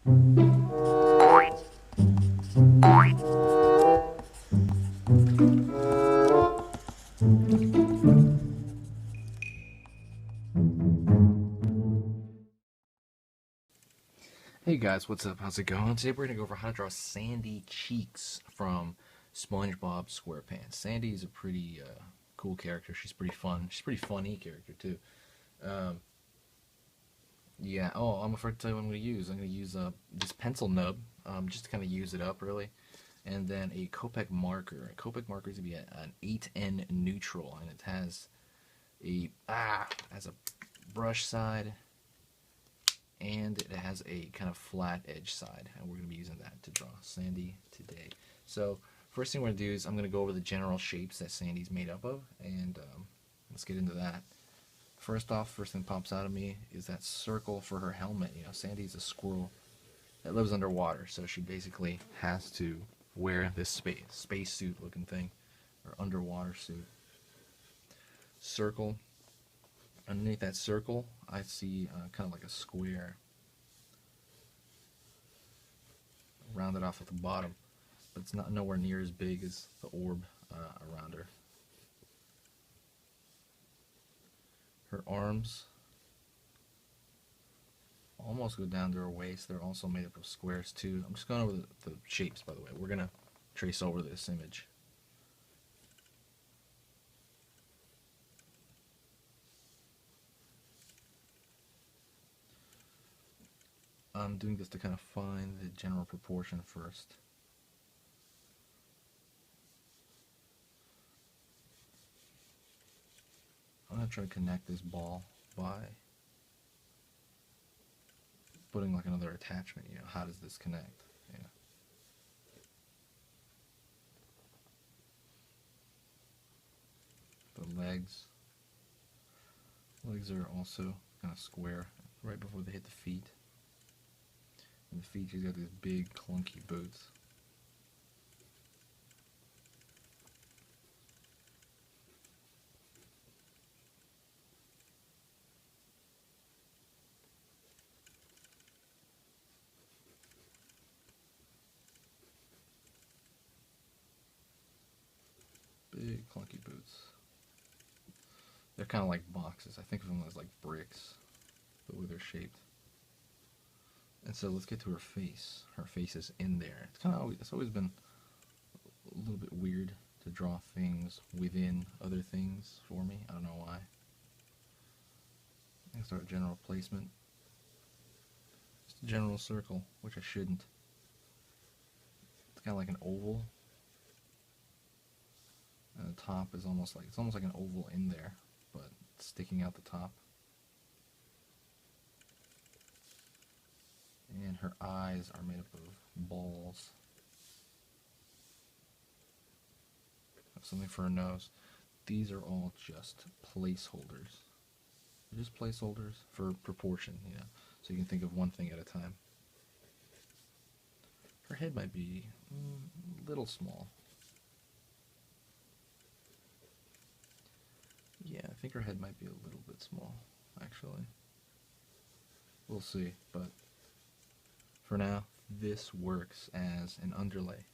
Hey guys, what's up? How's it going? Today we're going to go over how to draw Sandy Cheeks from SpongeBob Squarepants. Sandy is a pretty cool character. She's pretty fun. She's a pretty funny character too. Um, yeah. Oh, I'm afraid to tell you what I'm going to use. I'm going to use this pencil nub, just to kind of use it up really, and then a Copic marker. A Copic marker is going to be an 8N neutral, and it has a brush side, and it has a kind of flat edge side, and we're going to be using that to draw Sandy today. So first thing we're going to do is I'm going to go over the general shapes that Sandy's made up of, and let's get into that. First thing that pops out of me is that circle for her helmet. You know, Sandy's a squirrel that lives underwater, so she basically has to wear this space suit looking thing, or underwater suit. Circle. Underneath that circle, I see kind of like a square rounded off at the bottom, but it's not nowhere near as big as the orb around her. Her arms almost go down to her waist. They're also made up of squares too. I'm just going over the shapes, by the way. We're going to trace over this image. I'm doing this to kind of find the general proportion first. I'm going to try to connect this ball by putting like another attachment. You know, how does this connect? Yeah. The legs. Legs are also kind of square right before they hit the feet. And the feet, she's got these big clunky boots. Big clunky boots. They're kind of like boxes. I think of them as like bricks, the way they're shaped. And so let's get to her face. Her face is in there. It's always been a little bit weird to draw things within other things for me. I don't know why. I can start general placement. Just a general circle, which I shouldn't. It's kind of like an oval. And the top is almost like an oval in there, but sticking out the top. And her eyes are made up of balls. Something for her nose. These are all just placeholders. They're just placeholders for proportion, you know, so you can think of one thing at a time. Her head might be a little small. Yeah, I think her head might be a little bit small, actually. We'll see, but for now, this works as an underlay.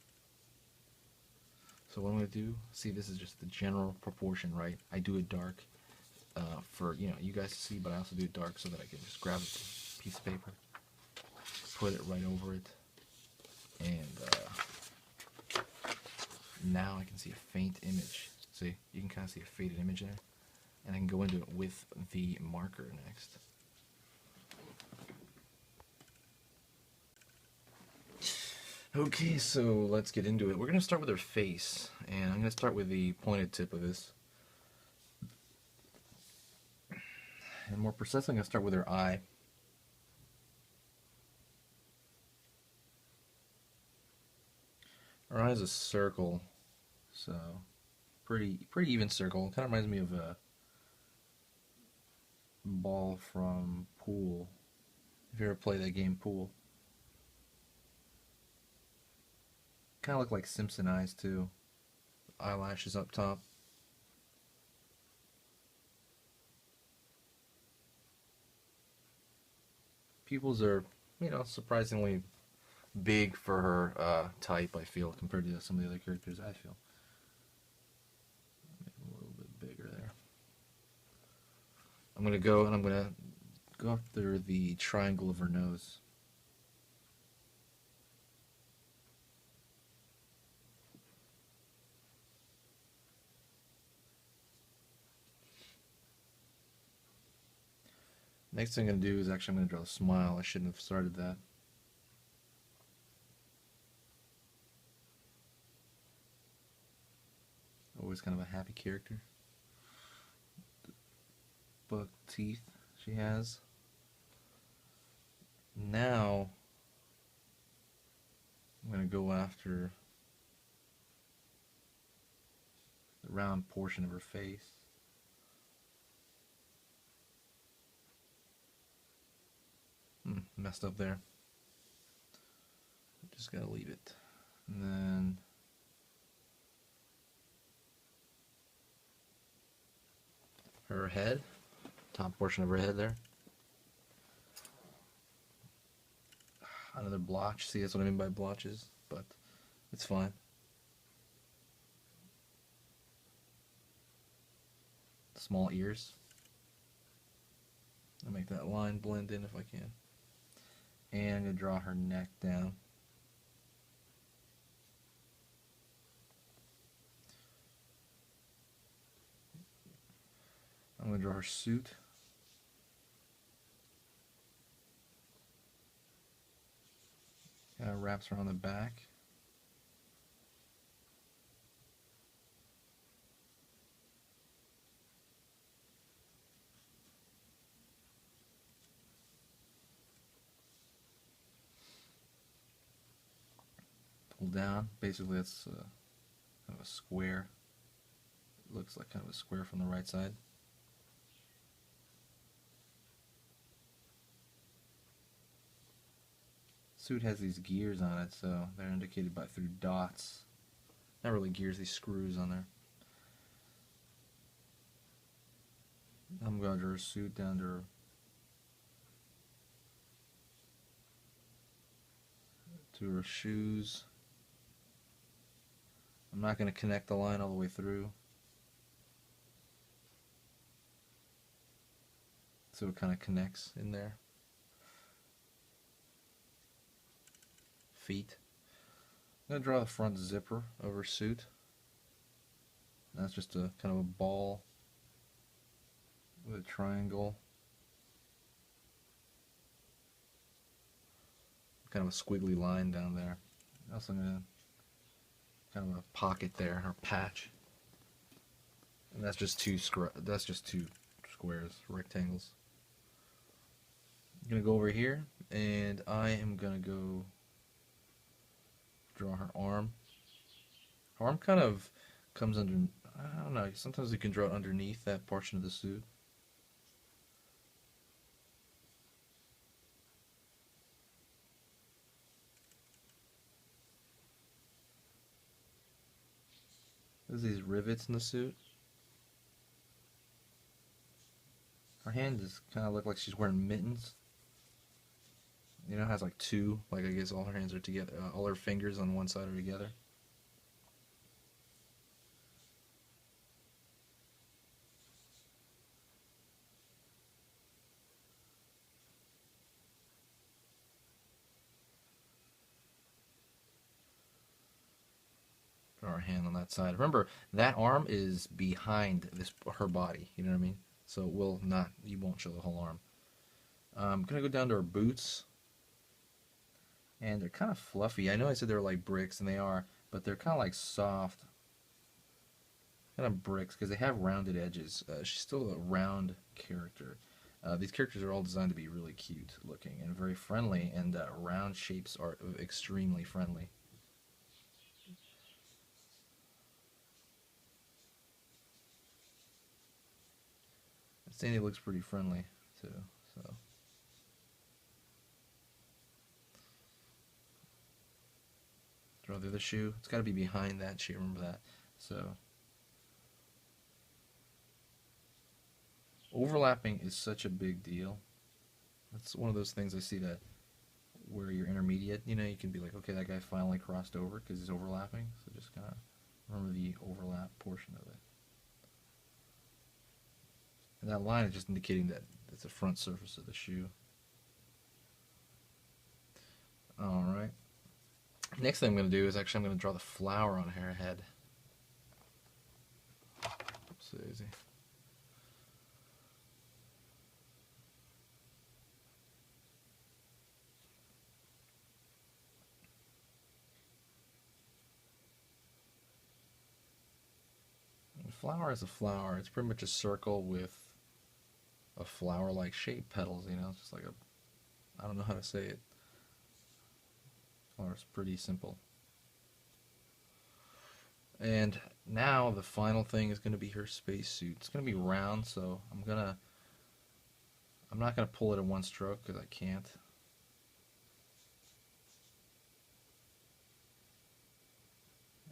So what I'm going to do, see, this is just the general proportion, right? I do it dark for, you know, you guys to see, but I also do it dark so that I can just grab a piece of paper, put it right over it, and now I can see a faint image. See, you can kind of see a faded image there, and I can go into it with the marker next. Okay, so let's get into it. We're going to start with her face, and I'm going to start with the pointed tip of this. And more precisely, I'm going to start with her eye. Her eye is a circle, so pretty even circle. Kind of reminds me of a ball from Pool. If you ever play that game Pool. Kind of look like Simpson eyes too. Eyelashes up top. Pupils are surprisingly big for her type, I feel, compared to some of the other characters, I feel. Maybe a little bit bigger there. I'm going to go after the triangle of her nose. Next thing I'm going to do is actually I'm going to draw a smile. I shouldn't have started that. Always kind of a happy character. Buck teeth she has. Now I'm going to go after the round portion of her face. Messed up there. Just gotta leave it. And then her head, top portion of her head there. Another blotch. See, that's what I mean by blotches, but it's fine. Small ears. I'll make that line blend in if I can. And I'm going to draw her neck down. I'm going to draw her suit. Kind of wraps around the back. Pull down. Basically, that's kind of a square. It looks like kind of a square from the right side. Suit has these gears on it, so they're indicated by through dots. Not really gears, these screws on there. I'm going to draw her suit down to her shoes. I'm not going to connect the line all the way through, so it kind of connects in there. Feet. I'm going to draw the front zipper of her suit. That's just a kind of a ball with a triangle. Kind of a squiggly line down there. Also going to kind of a pocket there, or patch. And that's just two squares, rectangles. I'm going to go over here, and I am going to go draw her arm. Her arm kind of comes under, I don't know, sometimes you can draw it underneath that portion of the suit. There's these rivets in the suit. Her hand is kind of look like she's wearing mittens. You know, it has like two, like I guess all her hands are together, all her fingers on one side are together. Draw her hand on that side. Remember, that arm is behind her body. You know what I mean? So it will not. You won't show the whole arm. I'm gonna go down to her boots, and they're kind of fluffy. I know I said they were like bricks, and they are, but they're kind of like soft, kind of bricks because they have rounded edges. She's still a round character. These characters are all designed to be really cute looking and very friendly, and round shapes are extremely friendly. Sandy looks pretty friendly too, so. Draw the other shoe. It's got to be behind that shoe, remember that. So, overlapping is such a big deal. That's one of those things I see that where you're intermediate, you know, you can be like, okay, that guy finally crossed over because he's overlapping. So just kind of remember the overlap portion of it. And that line is just indicating that it's the front surface of the shoe. Alright. Next thing I'm going to do is actually I'm going to draw the flower on her head. Oopsie. Flower is a flower. It's pretty much a circle with a flower-like shape, petals, you know. It's just like a, I don't know how to say it. Or it's pretty simple. And now the final thing is going to be her spacesuit. It's going to be round, so I'm not going to pull it in one stroke because I can't.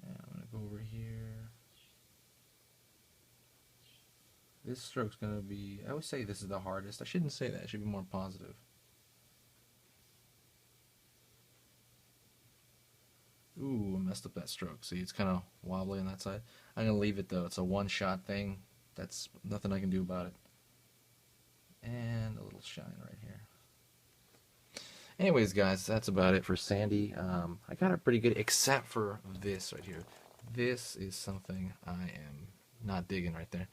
And I'm going to go over here. This stroke's going to be, I always say this is the hardest. I shouldn't say that. It should be more positive. Ooh, I messed up that stroke. See, it's kind of wobbly on that side. I'm going to leave it though. It's a one-shot thing. That's nothing I can do about it. And a little shine right here. Anyways, guys, that's about it for Sandy. I got it pretty good, except for this right here. This is something I am not digging right there.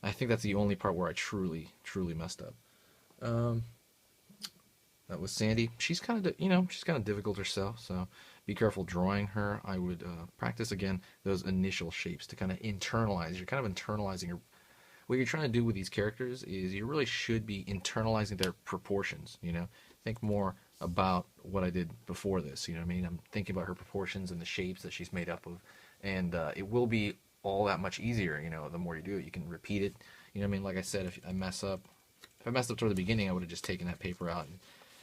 I think that's the only part where I truly messed up. That was Sandy. She's kind of, she's kind of difficult herself, so be careful drawing her. I would practice again those initial shapes to kind of internalize. You're kind of internalizing your. What you're trying to do with these characters is you really should be internalizing their proportions. Think more about what I did before this. You know what I mean? I'm thinking about her proportions and the shapes that she's made up of, and it will be all that much easier, the more you do it. You can repeat it. You know what I mean? Like I said, if I messed up toward the beginning, I would have just taken that paper out and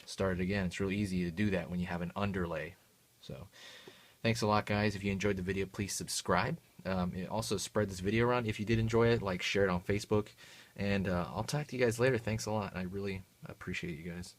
started again. It's really easy to do that when you have an underlay. So, thanks a lot, guys. If you enjoyed the video, please subscribe. Also, spread this video around. If you did enjoy it, share it on Facebook. And I'll talk to you guys later. Thanks a lot. I really appreciate you guys.